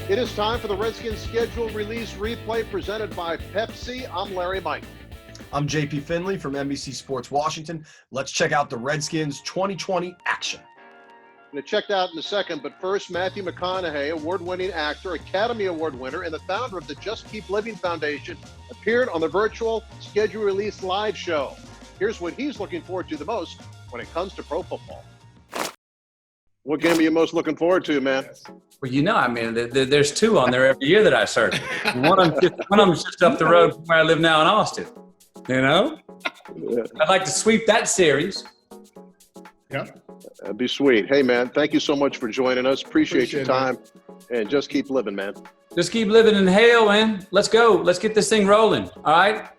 It is time for the Redskins schedule release replay presented by Pepsi. I'm Larry Michael. I'm JP Finlay from NBC Sports Washington. Let's check out the Redskins 2020 action. I'm going to check that out in a second, but first, Matthew McConaughey, award-winning actor, Academy Award winner, and the founder of the Just Keep Living Foundation, appeared on the virtual schedule release live show. Here's what he's looking forward to the most when it comes to pro football. What game are you most looking forward to, man? Well, there's two on there every year that I search. One of them's just up the road from where I live now in Austin. Yeah. I'd like to sweep that series. Yeah. That'd be sweet. Hey, man, thank you so much for joining us. Appreciate your time. And just keep living, man. Just keep living in hell, man. Let's go. Let's get this thing rolling. All right?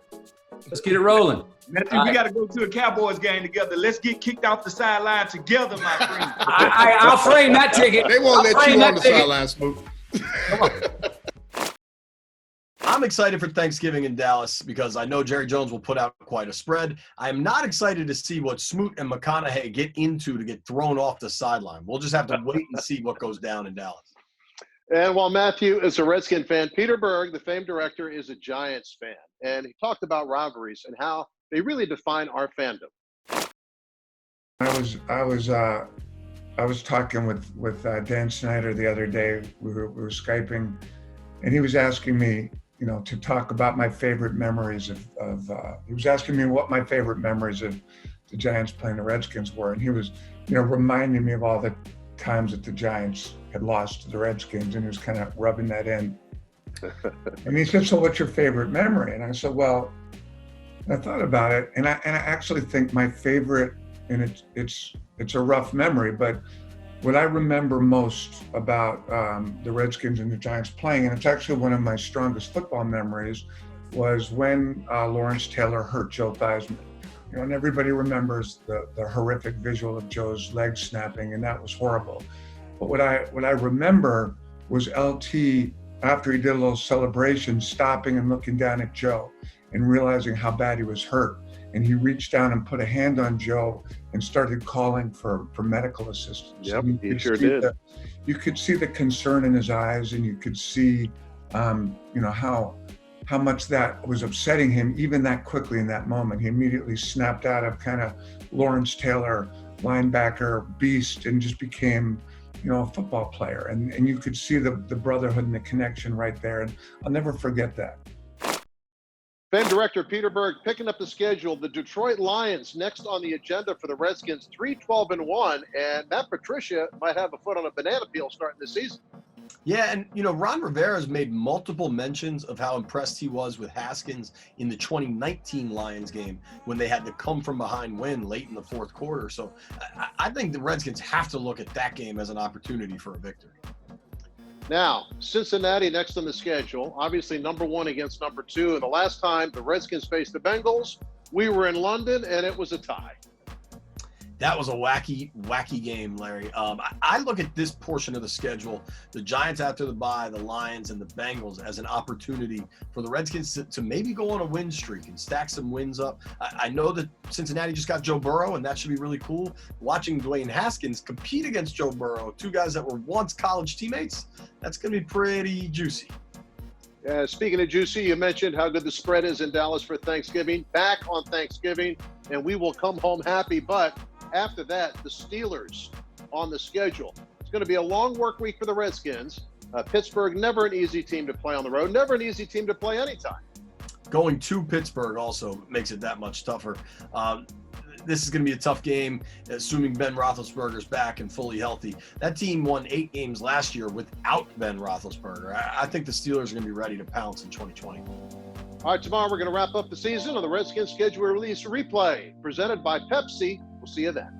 Let's get it rolling. Matthew, we got to go to a Cowboys game together. Let's get kicked off the sideline together, my friend. I'll frame that ticket. They won't let you on the sideline, Smoot. Come on. I'm excited for Thanksgiving in Dallas because I know Jerry Jones will put out quite a spread. I am not excited to see what Smoot and McConaughey get into to get thrown off the sideline. We'll just have to wait and see what goes down in Dallas. And while Matthew is a Redskin fan, Peter Berg, the famed director, is a Giants fan. And he talked about rivalries and how they really define our fandom. I was talking with Dan Snyder the other day. We were Skyping, and he was asking me, to talk about my favorite memories he was asking me what my favorite memories of the Giants playing the Redskins were. And he was, reminding me of all the times that the Giants had lost to the Redskins, and he was kind of rubbing that in. And he said, "So what's your favorite memory?" And I said, "Well," I thought about it, and I actually think my favorite, and it's a rough memory, but what I remember most about the Redskins and the Giants playing, and it's actually one of my strongest football memories, was when Lawrence Taylor hurt Joe Theismann. And everybody remembers the horrific visual of Joe's leg snapping, and that was horrible. But what I remember was LT, after he did a little celebration, stopping and looking down at Joe and realizing how bad he was hurt. And he reached down and put a hand on Joe and started calling for medical assistance. Yep, he sure did. You could see the concern in his eyes, and you could see, how much that was upsetting him, even that quickly in that moment. He immediately snapped out of kind of Lawrence Taylor, linebacker, beast, and just became, a football player. And you could see the brotherhood and the connection right there. And I'll never forget that. Fan director Peter Berg picking up the schedule. The Detroit Lions next on the agenda for the Redskins, 3-12-1, and Matt Patricia might have a foot on a banana peel starting the season. Yeah, and Ron Rivera's made multiple mentions of how impressed he was with Haskins in the 2019 Lions game when they had to come from behind win late in the fourth quarter. So I think the Redskins have to look at that game as an opportunity for a victory. Now, Cincinnati next on the schedule, obviously number one against number two. And the last time the Redskins faced the Bengals, we were in London, and it was a tie. That was a wacky game, Larry. I look at this portion of the schedule, the Giants after the bye, the Lions, and the Bengals, as an opportunity for the Redskins to maybe go on a win streak and stack some wins up. I know that Cincinnati just got Joe Burrow, and that should be really cool. Watching Dwayne Haskins compete against Joe Burrow, two guys that were once college teammates, that's going to be pretty juicy. Speaking of juicy, you mentioned how good the spread is in Dallas for Thanksgiving. Back on Thanksgiving, and we will come home happy, but after that, the Steelers on the schedule. It's going to be a long work week for the Redskins. Pittsburgh, never an easy team to play on the road, never an easy team to play anytime. Going to Pittsburgh also makes it that much tougher. This is going to be a tough game, assuming Ben Roethlisberger's back and fully healthy. That team won 8 games last year without Ben Roethlisberger. I think the Steelers are going to be ready to pounce in 2020. All right, tomorrow we're going to wrap up the season on the Redskins schedule release replay presented by Pepsi. We'll see you then.